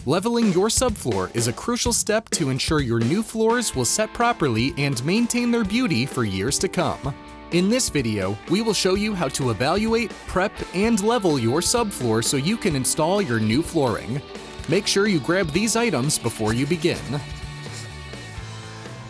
Leveling your subfloor is a crucial step to ensure your new floors will set properly and maintain their beauty for years to come. In this video, we will show you how to evaluate, prep, and level your subfloor so you can install your new flooring. Make sure you grab these items before you begin.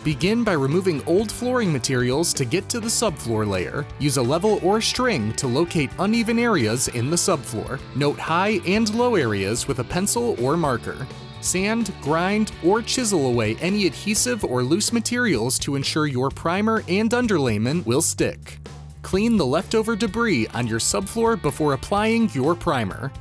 Begin by removing old flooring materials to get to the subfloor layer. Use a level or string to locate uneven areas in the subfloor. Note high and low areas with a pencil or marker. Sand, grind, or chisel away any adhesive or loose materials to ensure your primer and underlayment will stick. Clean the leftover debris on your subfloor before applying your primer.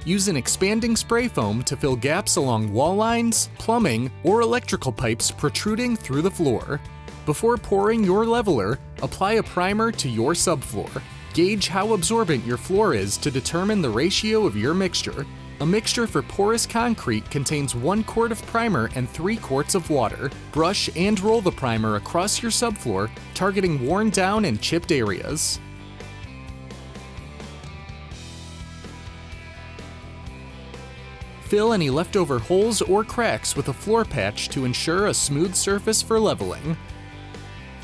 Use an expanding spray foam to fill gaps along wall lines, plumbing, or electrical pipes protruding through the floor. Before pouring your leveler, apply a primer to your subfloor. Gauge how absorbent your floor is to determine the ratio of your mixture. A mixture for porous concrete contains 1 quart of primer and 3 quarts of water. Brush and roll the primer across your subfloor, targeting worn down and chipped areas. Fill any leftover holes or cracks with a floor patch to ensure a smooth surface for leveling.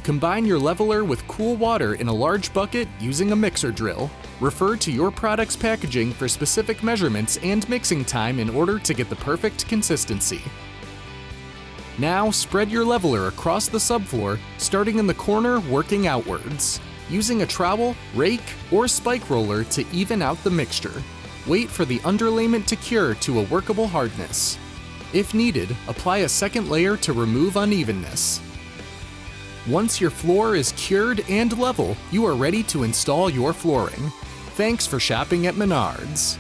Combine your leveler with cool water in a large bucket using a mixer drill. Refer to your product's packaging for specific measurements and mixing time in order to get the perfect consistency. Now spread your leveler across the subfloor, starting in the corner working outwards. Using a trowel, rake, or spike roller to even out the mixture. Wait for the underlayment to cure to a workable hardness. If needed, apply a second layer to remove unevenness. Once your floor is cured and level, you are ready to install your flooring. Thanks for shopping at Menards.